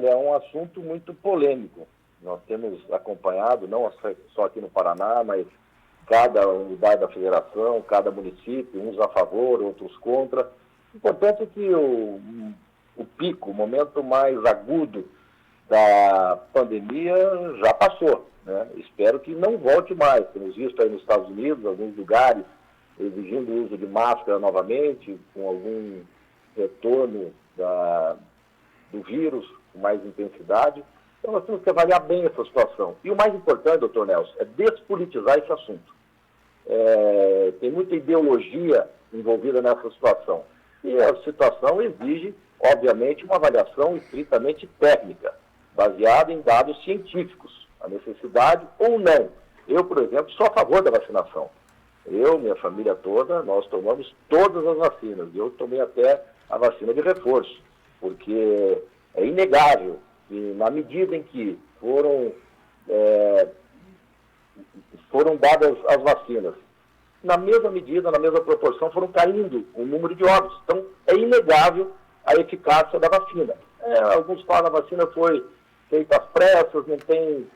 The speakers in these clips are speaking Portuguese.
Olha, é um assunto muito polêmico. Nós temos acompanhado, não só aqui no Paraná, mas cada unidade da federação, cada município, uns a favor, outros contra. O importante é que o pico, o momento mais agudo da pandemia já passou, né? Espero que não volte mais. Temos visto aí nos Estados Unidos, alguns lugares, exigindo o uso de máscara novamente, com algum retorno do vírus com mais intensidade. Então nós temos que avaliar bem essa situação. E o mais importante, doutor Nelson, é despolitizar esse assunto. Tem muita ideologia envolvida nessa situação. E a situação exige, obviamente, uma avaliação estritamente técnica, baseada em dados científicos, a necessidade ou não. Eu, por exemplo, sou a favor da vacinação. Eu, minha família toda, nós tomamos todas as vacinas. Eu tomei até a vacina de reforço, porque é inegável que, na medida em que foram dadas as vacinas, na mesma medida, na mesma proporção, foram caindo o número de óbitos. Então, é inegável a eficácia da vacina. Alguns falam que a vacina foi feita às pressas, não tem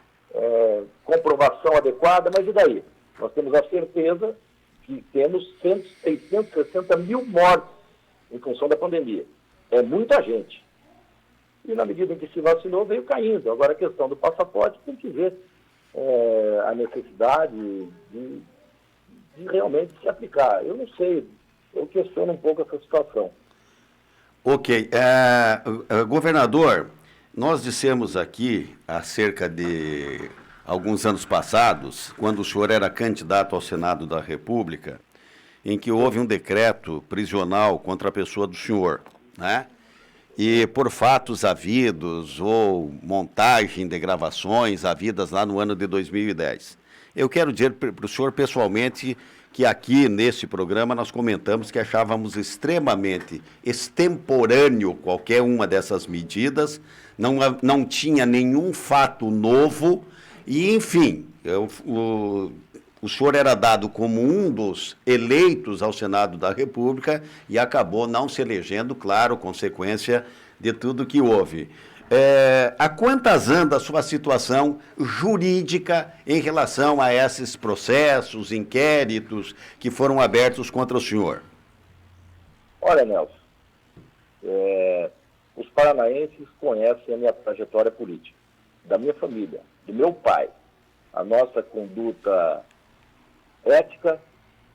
comprovação adequada, mas e daí? Nós temos a certeza que temos 660 mil mortes em função da pandemia. É muita gente. E na medida em que se vacinou, veio caindo. Agora, a questão do passaporte, tem que ver a necessidade de realmente se aplicar. Eu não sei, eu questiono um pouco essa situação. Ok. Governador, nós dissemos aqui, há cerca de alguns anos passados, quando o senhor era candidato ao Senado da República, em que houve um decreto prisional contra a pessoa do senhor, né? E por fatos havidos ou montagem de gravações havidas lá no ano de 2010. Eu quero dizer para o senhor pessoalmente que aqui nesse programa nós comentamos que achávamos extremamente extemporâneo qualquer uma dessas medidas, não tinha nenhum fato novo e, enfim, o senhor era dado como um dos eleitos ao Senado da República e acabou não se elegendo, claro, consequência de tudo que houve. A quantas anda a sua situação jurídica em relação a esses processos, inquéritos que foram abertos contra o senhor? Olha, Nelson, os paranaenses conhecem a minha trajetória política, da minha família, do meu pai, a nossa conduta ética,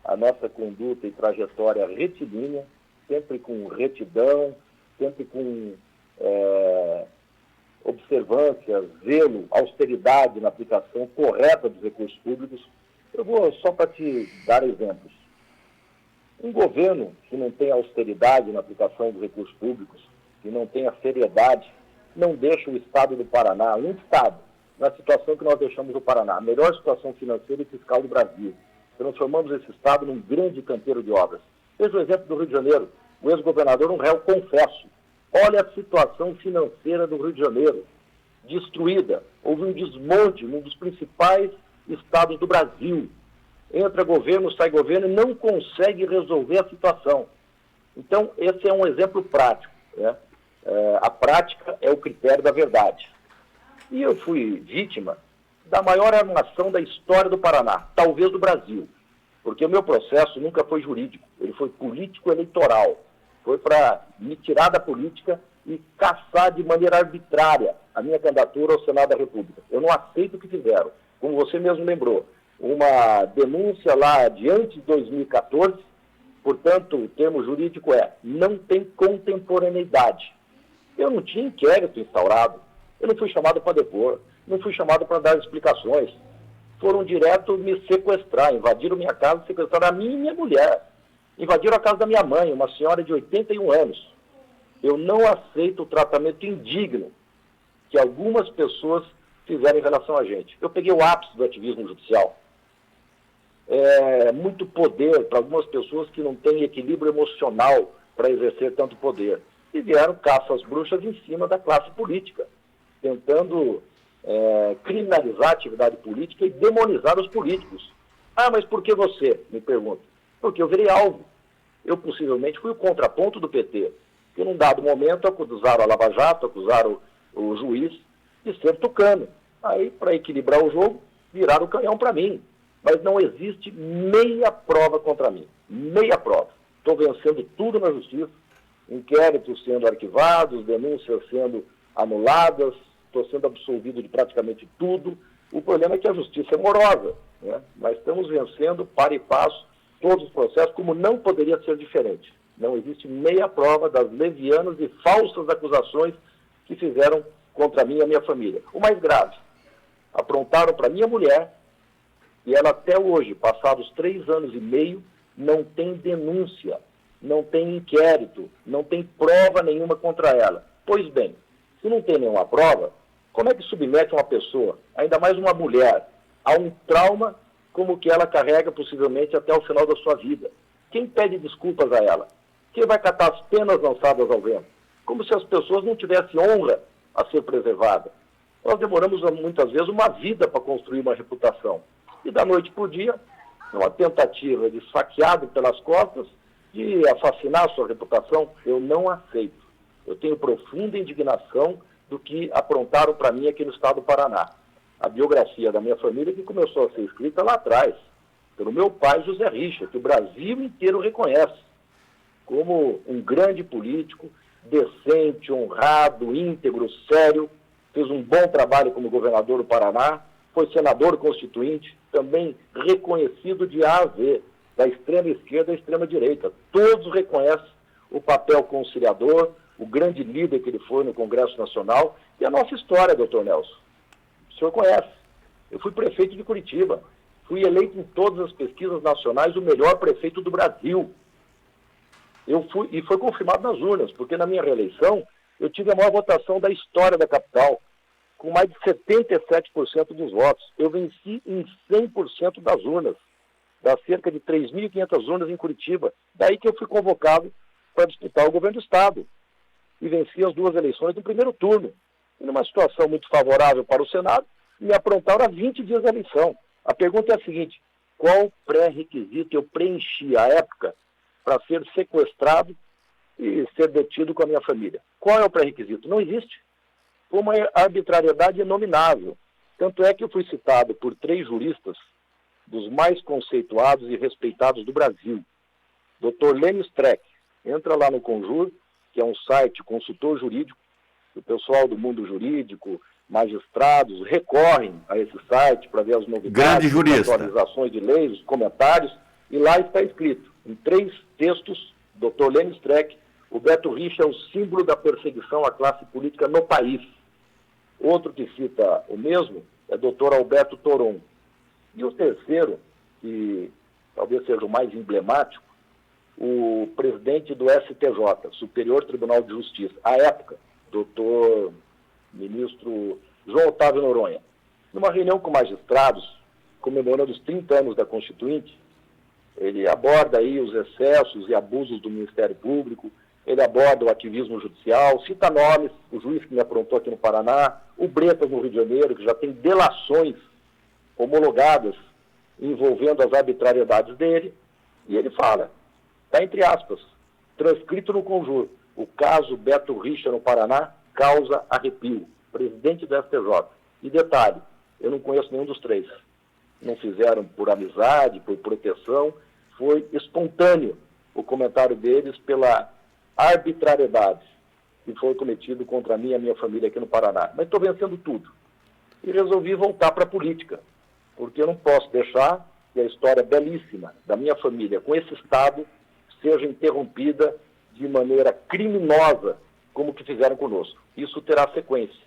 a nossa conduta e trajetória retilínea, sempre com retidão, sempre com observância, zelo, austeridade na aplicação correta dos recursos públicos. Eu vou só para te dar exemplos. Um governo que não tem austeridade na aplicação dos recursos públicos, que não tem a seriedade, não deixa o Estado do Paraná, um Estado, na situação que nós deixamos o Paraná, a melhor situação financeira e fiscal do Brasil. Transformamos esse Estado num grande canteiro de obras. Veja o exemplo do Rio de Janeiro, o ex-governador, um réu confesso. Olha a situação financeira do Rio de Janeiro, destruída. Houve um desmonte num dos principais estados do Brasil. Entra governo, sai governo e não consegue resolver a situação. Então, esse é um exemplo prático, né? A prática é o critério da verdade. E eu fui vítima da maior armação da história do Paraná, talvez do Brasil, porque o meu processo nunca foi jurídico, ele foi político-eleitoral. Foi para me tirar da política e caçar de maneira arbitrária a minha candidatura ao Senado da República. Eu não aceito o que fizeram. Como você mesmo lembrou, uma denúncia lá de antes de 2014, portanto, o termo jurídico não tem contemporaneidade. Eu não tinha inquérito instaurado, eu não fui chamado para depor, não fui chamado para dar explicações. Foram direto me sequestrar, invadiram minha casa, sequestraram a mim e minha mulher. Invadiram a casa da minha mãe, uma senhora de 81 anos. Eu não aceito o tratamento indigno que algumas pessoas fizeram em relação a gente. Eu peguei o ápice do ativismo judicial. Muito poder para algumas pessoas que não têm equilíbrio emocional para exercer tanto poder. E vieram caça às bruxas em cima da classe política, tentando criminalizar a atividade política e demonizar os políticos. Ah, mas por que você? Me pergunta. Porque eu virei alvo. Eu possivelmente fui o contraponto do PT. Que num dado momento acusaram a Lava Jato, acusaram o juiz, de ser tucano. Aí, para equilibrar o jogo, viraram o canhão para mim. Mas não existe meia prova contra mim. Meia prova. Estou vencendo tudo na justiça, inquéritos sendo arquivados, denúncias sendo anuladas, estou sendo absolvido de praticamente tudo. O problema é que a justiça é morosa, né? Mas estamos vencendo para e passo todos os processos, como não poderia ser diferente. Não existe meia prova das levianas e falsas acusações que fizeram contra mim e a minha família. O mais grave, aprontaram para minha mulher, e ela até hoje, passados 3 anos e meio, não tem denúncia, não tem inquérito, não tem prova nenhuma contra ela. Pois bem, se não tem nenhuma prova, como é que submete uma pessoa, ainda mais uma mulher, a um trauma como que ela carrega possivelmente até o final da sua vida? Quem pede desculpas a ela? Quem vai catar as penas lançadas ao vento? Como se as pessoas não tivessem honra a ser preservada. Nós demoramos muitas vezes uma vida para construir uma reputação. E da noite para o dia, uma tentativa de esfaqueado pelas costas, de assassinar a sua reputação, eu não aceito. Eu tenho profunda indignação do que aprontaram para mim aqui no estado do Paraná. A biografia da minha família que começou a ser escrita lá atrás, pelo meu pai, José Richa, que o Brasil inteiro reconhece como um grande político, decente, honrado, íntegro, sério, fez um bom trabalho como governador do Paraná, foi senador constituinte, também reconhecido de A a Z, da extrema esquerda à extrema direita. Todos reconhecem o papel conciliador, o grande líder que ele foi no Congresso Nacional, e a nossa história, doutor Nelson. O senhor conhece. Eu fui prefeito de Curitiba, fui eleito em todas as pesquisas nacionais o melhor prefeito do Brasil. E foi confirmado nas urnas, porque na minha reeleição eu tive a maior votação da história da capital, com mais de 77% dos votos. Eu venci em 100% das urnas, das cerca de 3.500 urnas em Curitiba. Daí que eu fui convocado para disputar o governo do Estado. E venci as 2 eleições no primeiro turno. E numa situação muito favorável para o Senado, me aprontaram há 20 dias da eleição. A pergunta é a seguinte: qual pré-requisito eu preenchi à época para ser sequestrado e ser detido com a minha família? Qual é o pré-requisito? Não existe. Foi uma arbitrariedade inominável. Tanto é que eu fui citado por 3 juristas dos mais conceituados e respeitados do Brasil. Dr. Lênio Streck, entra lá no Conjur, que é um site consultor jurídico, o pessoal do mundo jurídico, magistrados, recorrem a esse site para ver as novidades, as atualizações de leis, os comentários, e lá está escrito, em 3 textos, Dr. Lênio Streck, o Beto Richa é o símbolo da perseguição à classe política no país. Outro que cita o mesmo é Dr. Alberto Toron. E o terceiro, que talvez seja o mais emblemático, o presidente do STJ, Superior Tribunal de Justiça, à época, doutor ministro João Otávio Noronha. Numa reunião com magistrados, comemorando os 30 anos da Constituinte, ele aborda aí os excessos e abusos do Ministério Público, ele aborda o ativismo judicial, cita nomes, o juiz que me aprontou aqui no Paraná, o Bretas no Rio de Janeiro, que já tem delações homologadas envolvendo as arbitrariedades dele, e ele fala, está entre aspas, transcrito no Conjur, o caso Beto Richa no Paraná causa arrepio, presidente do STJ. E detalhe, eu não conheço nenhum dos 3. Não fizeram por amizade, por proteção, foi espontâneo o comentário deles pela arbitrariedade que foi cometido contra mim e a minha família aqui no Paraná. Mas estou vencendo tudo. E resolvi voltar para a política, porque eu não posso deixar que a história belíssima da minha família com esse Estado seja interrompida de maneira criminosa, como que fizeram conosco. Isso terá sequência,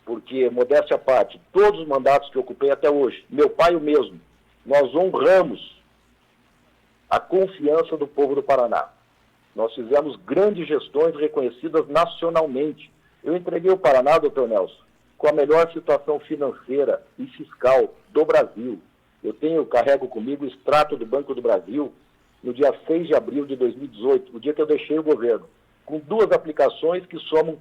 porque, modéstia à parte, todos os mandatos que eu ocupei até hoje, meu pai o mesmo, nós honramos a confiança do povo do Paraná. Nós fizemos grandes gestões reconhecidas nacionalmente. Eu entreguei o Paraná, doutor Nelson, com a melhor situação financeira e fiscal do Brasil. Eu carrego comigo o extrato do Banco do Brasil no dia 6 de abril de 2018, o dia que eu deixei o governo, com 2 aplicações que somam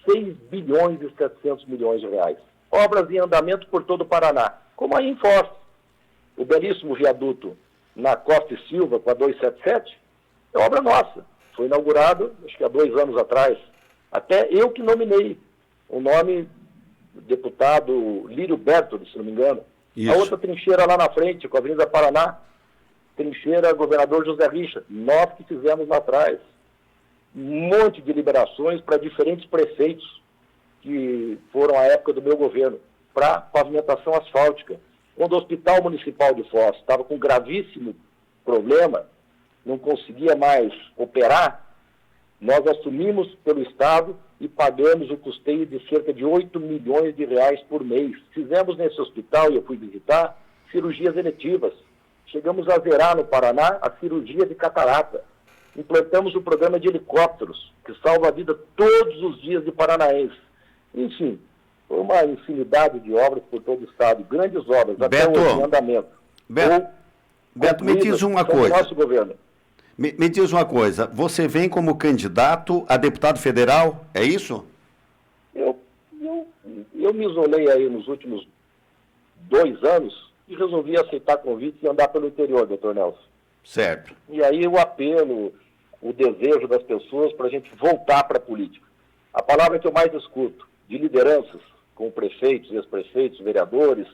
6 bilhões e 700 milhões de reais. Obras em andamento por todo o Paraná, como a Infoz. O belíssimo viaduto na Costa e Silva, com a 277, é obra nossa. Foi inaugurado, acho que há 2 anos atrás. Até eu que nominei. O nome, deputado Lírio Bertoli, se não me engano. Isso. A outra trincheira lá na frente, com a Avenida Paraná, trincheira governador José Richa. Nós que fizemos lá atrás. Um monte de liberações para diferentes prefeitos que foram à época do meu governo, para pavimentação asfáltica. Quando o Hospital Municipal de Foz estava com gravíssimo problema, não conseguia mais operar, nós assumimos pelo Estado e pagamos o custeio de cerca de 8 milhões de reais por mês. Fizemos nesse hospital, e eu fui visitar, cirurgias eletivas. Chegamos a zerar no Paraná a cirurgia de catarata. Implantamos o programa de helicópteros, que salva a vida todos os dias de paranaenses. Enfim, foi uma infinidade de obras por todo o Estado, grandes obras, até hoje em andamento. Beto, me diz uma coisa. Nosso governo. Me diz uma coisa, você vem como candidato a deputado federal, é isso? Eu me isolei aí nos últimos 2 anos e resolvi aceitar convites e andar pelo interior, doutor Nelson. Certo. E aí o apelo, o desejo das pessoas para a gente voltar para a política. A palavra que eu mais escuto de lideranças, com prefeitos, ex-prefeitos, vereadores,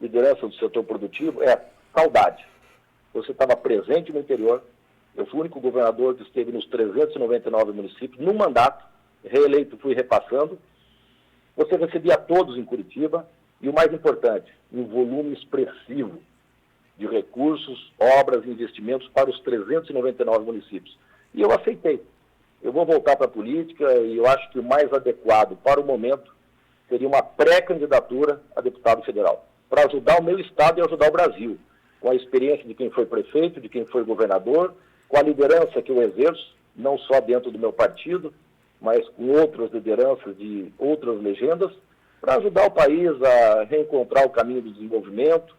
liderança do setor produtivo, é saudade. Você estava presente no interior. Eu fui o único governador que esteve nos 399 municípios, num mandato, reeleito, fui repassando. Você recebia todos em Curitiba e, o mais importante, um volume expressivo de recursos, obras e investimentos para os 399 municípios. E eu aceitei. Eu vou voltar para a política e eu acho que o mais adequado para o momento seria uma pré-candidatura a deputado federal, para ajudar o meu estado e ajudar o Brasil, com a experiência de quem foi prefeito, de quem foi governador, com a liderança que eu exerço, não só dentro do meu partido, mas com outras lideranças de outras legendas, para ajudar o país a reencontrar o caminho do desenvolvimento,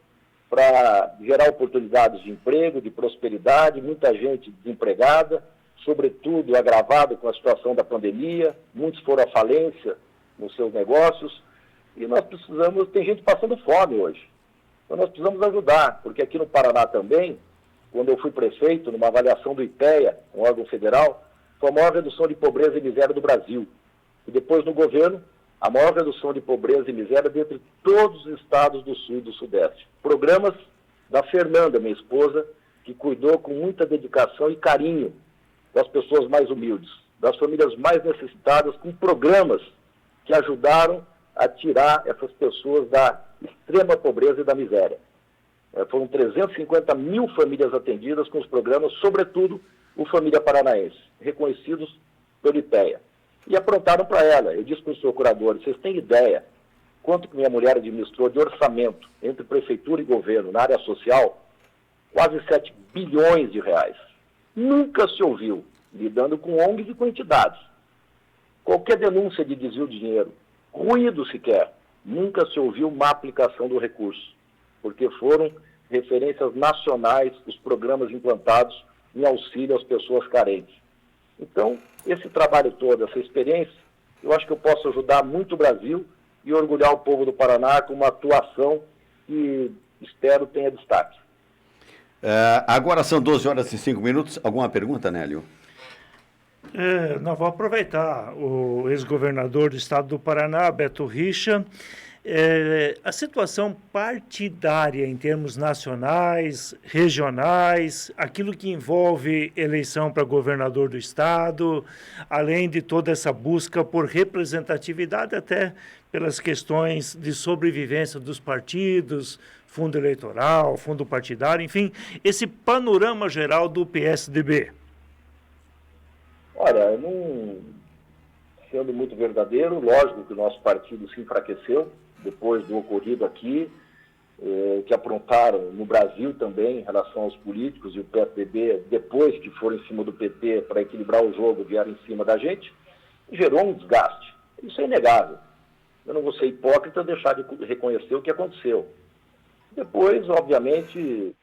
para gerar oportunidades de emprego, de prosperidade, muita gente desempregada, sobretudo agravado com a situação da pandemia, muitos foram à falência nos seus negócios, e nós precisamos, tem gente passando fome hoje. Então nós precisamos ajudar, porque aqui no Paraná também, quando eu fui prefeito, numa avaliação do IPEA, um órgão federal, foi a maior redução de pobreza e miséria do Brasil. E depois no governo, a maior redução de pobreza e miséria dentre todos os estados do Sul e do Sudeste. Programas da Fernanda, minha esposa, que cuidou com muita dedicação e carinho das pessoas mais humildes, das famílias mais necessitadas, com programas que ajudaram a tirar essas pessoas da extrema pobreza e da miséria. Foram 350 mil famílias atendidas com os programas, sobretudo o Família Paranaense, reconhecidos pelo IPEA. E aprontaram para ela. Eu disse para os procuradores, vocês têm ideia quanto que minha mulher administrou de orçamento entre prefeitura e governo na área social? Quase 7 bilhões de reais. Nunca se ouviu, lidando com ONGs e com entidades. Qualquer denúncia de desvio de dinheiro, ruído sequer, nunca se ouviu má aplicação do recurso, porque foram referências nacionais os programas implantados em auxílio às pessoas carentes. Então, esse trabalho todo, essa experiência, eu acho que eu posso ajudar muito o Brasil e orgulhar o povo do Paraná com uma atuação que espero tenha destaque. Agora são 12 horas e 5 minutos. Alguma pergunta, Nélio? Nós vamos aproveitar o ex-governador do estado do Paraná, Beto Richa. A situação partidária em termos nacionais, regionais, aquilo que envolve eleição para governador do estado, além de toda essa busca por representatividade, até pelas questões de sobrevivência dos partidos, fundo eleitoral, fundo partidário, enfim, esse panorama geral do PSDB. Olha, sendo muito verdadeiro, lógico que o nosso partido se enfraqueceu depois do ocorrido aqui, que aprontaram no Brasil também em relação aos políticos, e o PSDB, depois que foram em cima do PT para equilibrar o jogo, vieram em cima da gente, gerou um desgaste. Isso é inegável. Eu não vou ser hipócrita deixar de reconhecer o que aconteceu. Depois, obviamente,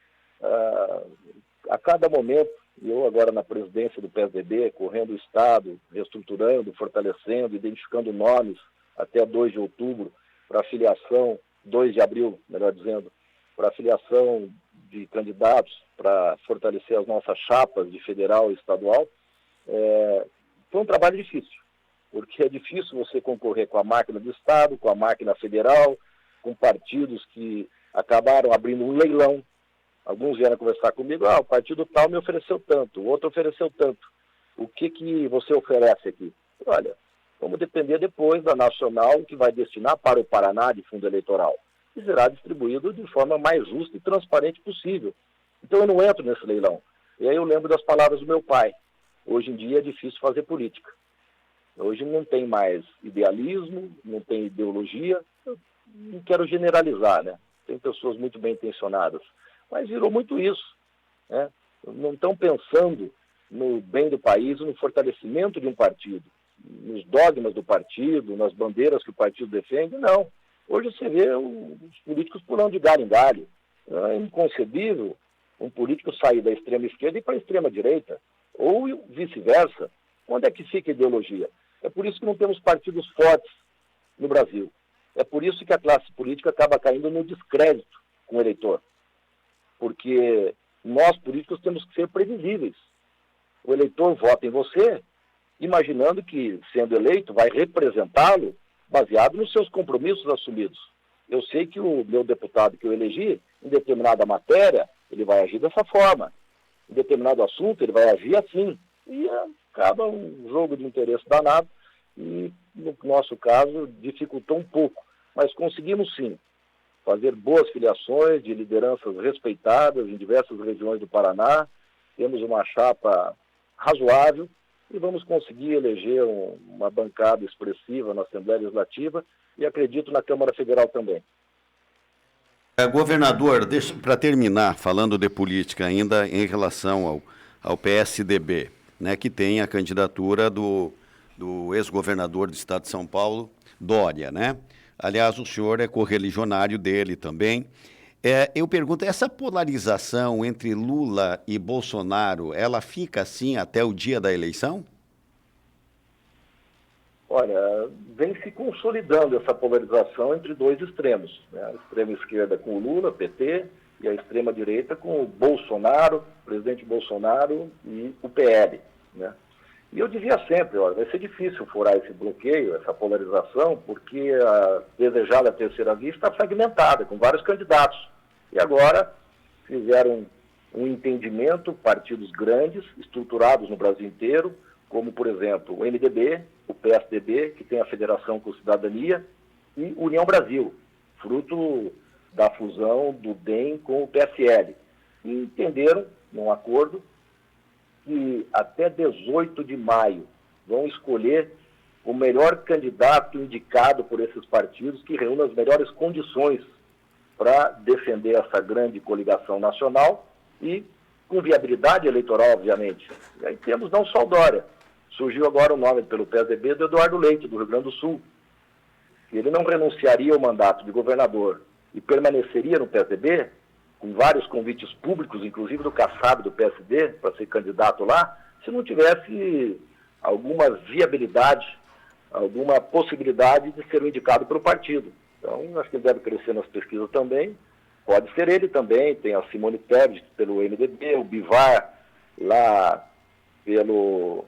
a cada momento, eu agora na presidência do PSDB, correndo o Estado, reestruturando, fortalecendo, identificando nomes até 2 de outubro, para a filiação, 2 de abril, melhor dizendo, para a filiação de candidatos, para fortalecer as nossas chapas de federal e estadual, foi um trabalho difícil. porque é difícil você concorrer com a máquina do Estado, com a máquina federal, com partidos que acabaram abrindo um leilão. Alguns vieram conversar comigo, o partido tal me ofereceu tanto, o outro ofereceu tanto. O que você oferece aqui? Olha, vamos depender depois da Nacional, que vai destinar para o Paraná de fundo eleitoral. E será distribuído de forma mais justa e transparente possível. Então eu não entro nesse leilão. E aí eu lembro das palavras do meu pai. Hoje em dia é difícil fazer política. Hoje não tem mais idealismo, não tem ideologia. Eu não quero generalizar, né? Tem pessoas muito bem intencionadas. Mas virou muito isso, né? Não estão pensando no bem do país, no fortalecimento de um partido, nos dogmas do partido, nas bandeiras que o partido defende, não. Hoje você vê os políticos pulando de galho em galho. É inconcebível um político sair da extrema esquerda e ir para a extrema direita, ou vice-versa. Onde é que fica a ideologia? É por isso que não temos partidos fortes no Brasil. É por isso que a classe política acaba caindo no descrédito com o eleitor. Porque nós, políticos, temos que ser previsíveis. O eleitor vota em você, imaginando que, sendo eleito, vai representá-lo baseado nos seus compromissos assumidos. Eu sei que o meu deputado que eu elegi, em determinada matéria, ele vai agir dessa forma. Em determinado assunto, ele vai agir assim. E acaba um jogo de interesse danado e, no nosso caso, dificultou um pouco. Mas conseguimos, sim, fazer boas filiações de lideranças respeitadas em diversas regiões do Paraná. Temos uma chapa razoável e vamos conseguir eleger uma bancada expressiva na Assembleia Legislativa e acredito na Câmara Federal também. Governador, deixa para terminar, falando de política ainda em relação ao PSDB, né, que tem a candidatura do ex-governador do estado de São Paulo, Dória, né? Aliás, o senhor é correligionário dele também. Eu pergunto, essa polarização entre Lula e Bolsonaro, ela fica assim até o dia da eleição? Olha, vem se consolidando essa polarização entre dois extremos, né? A extrema esquerda com o Lula, PT, e a extrema direita com o Bolsonaro, o presidente Bolsonaro e o PL, né? E eu dizia sempre, olha, vai ser difícil furar esse bloqueio, essa polarização, porque a desejada terceira via está fragmentada, com vários candidatos. E agora fizeram um entendimento, partidos grandes, estruturados no Brasil inteiro, como, por exemplo, o MDB, o PSDB, que tem a Federação com Cidadania, e União Brasil, fruto da fusão do DEM com o PSL. E entenderam, num acordo, que até 18 de maio vão escolher o melhor candidato indicado por esses partidos que reúna as melhores condições para defender essa grande coligação nacional e com viabilidade eleitoral, obviamente. E aí temos não só o Dória. Surgiu agora o nome pelo PSDB do Eduardo Leite, do Rio Grande do Sul. Ele não renunciaria ao mandato de governador e permaneceria no PSDB, com vários convites públicos, inclusive do Kassab do PSD, para ser candidato lá, se não tivesse alguma viabilidade, alguma possibilidade de ser indicado pelo partido. Então, acho que ele deve crescer nas pesquisas também. Pode ser ele também, tem a Simone Tebet pelo MDB, o Bivar lá pelo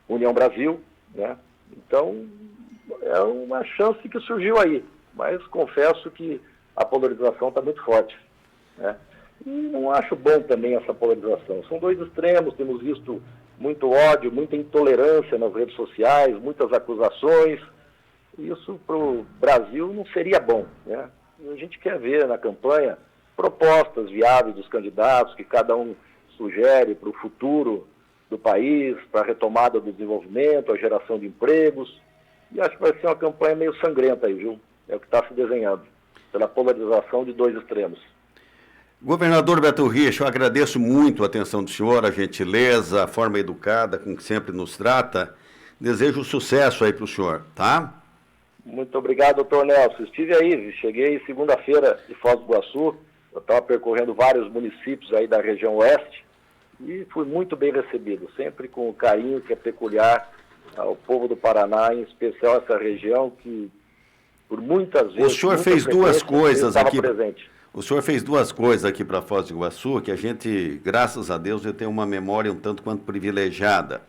União Brasil, né? Então, é uma chance que surgiu aí, mas confesso que a polarização está muito forte, né? E não acho bom também essa polarização. São dois extremos, temos visto muito ódio, muita intolerância nas redes sociais, muitas acusações. Isso para o Brasil não seria bom, né? A gente quer ver na campanha propostas viáveis dos candidatos, que cada um sugere para o futuro do país, para a retomada do desenvolvimento, a geração de empregos. E acho que vai ser uma campanha meio sangrenta aí, viu? É o que está se desenhando, pela polarização de dois extremos. Governador Beto Richa, eu agradeço muito a atenção do senhor, a gentileza, a forma educada com que sempre nos trata. Desejo sucesso aí para o senhor, tá? Muito obrigado, doutor Nelson. Estive aí, cheguei segunda-feira de Foz do Iguaçu, eu estava percorrendo vários municípios aí da região oeste e fui muito bem recebido, sempre com o carinho que é peculiar ao povo do Paraná, em especial essa região que, por muitas vezes... O senhor fez duas coisas aqui. Presente. O senhor fez duas coisas aqui para Foz do Iguaçu, que a gente, graças a Deus, eu tenho uma memória um tanto quanto privilegiada.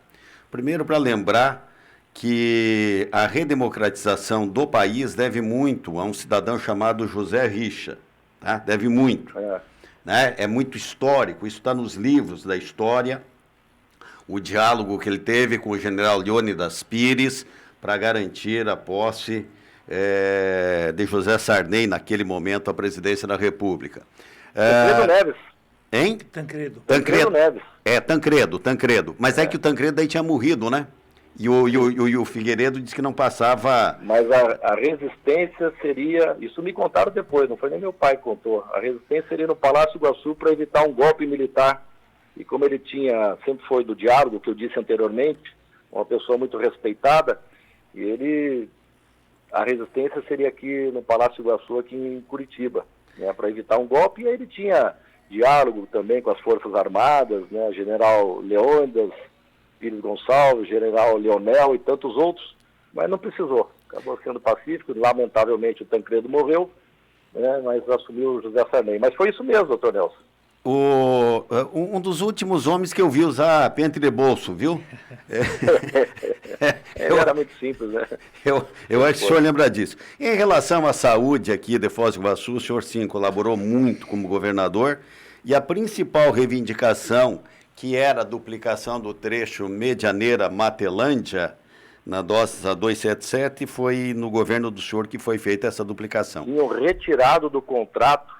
Primeiro, para lembrar que a redemocratização do país deve muito a um cidadão chamado José Richa, tá? Deve muito. Né? É muito histórico, isso está nos livros da história, o diálogo que ele teve com o general Leônidas Pires para garantir a posse de José Sarney, naquele momento, à presidência da República. Tancredo Neves. Hein? Tancredo Neves. Tancredo. Mas é que o Tancredo daí tinha morrido, né? E o Figueiredo disse que não passava... Mas a resistência seria... Isso me contaram depois, não foi nem meu pai que contou. A resistência seria no Palácio Iguaçu para evitar um golpe militar. E como ele sempre foi do diálogo, que eu disse anteriormente, uma pessoa muito respeitada, e a resistência seria aqui no Palácio Iguaçu, aqui em Curitiba, né, para evitar um golpe. E aí ele tinha diálogo também com as Forças Armadas, né, General Leônidas Pires Gonçalves, General Leonel e tantos outros, mas não precisou. Acabou sendo pacífico, lamentavelmente o Tancredo morreu, né, mas assumiu o José Sarney. Mas foi isso mesmo, doutor Nelson. Um dos últimos homens que eu vi usar pente de bolso, viu? Era muito simples, né? Eu acho que o senhor lembra disso. Em relação à saúde aqui de Foz do Iguaçu, o senhor sim colaborou muito como governador, e a principal reivindicação, que era a duplicação do trecho Medianeira-Matelândia, na DOCSA 277, foi no governo do senhor que foi feita essa duplicação. Tinham retirado do contrato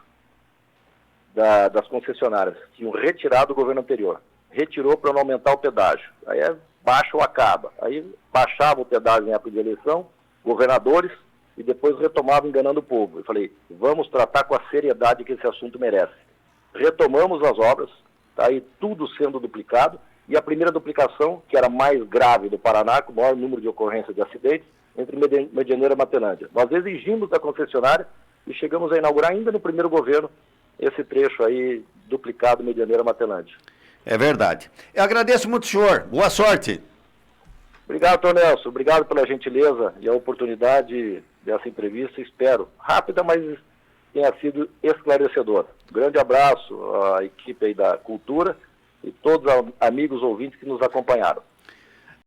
das concessionárias, tinham retirado do governo anterior. Retirou para não aumentar o pedágio. Aí baixa ou acaba. Aí baixava o pedágio em época de eleição, governadores, e depois retomava enganando o povo. Eu falei, vamos tratar com a seriedade que esse assunto merece. Retomamos as obras, tá aí tudo sendo duplicado, e a primeira duplicação, que era mais grave do Paraná, com o maior número de ocorrências de acidentes, entre Medianeira e Matelândia. Nós exigimos da concessionária e chegamos a inaugurar ainda no primeiro governo esse trecho aí duplicado Medianeira-Matelândia. É verdade. Eu agradeço muito, senhor. Boa sorte. Obrigado, doutor Nelson. Obrigado pela gentileza e a oportunidade dessa entrevista. Espero rápida, mas tenha sido esclarecedora. Grande abraço à equipe aí da Cultura e todos os amigos ouvintes que nos acompanharam.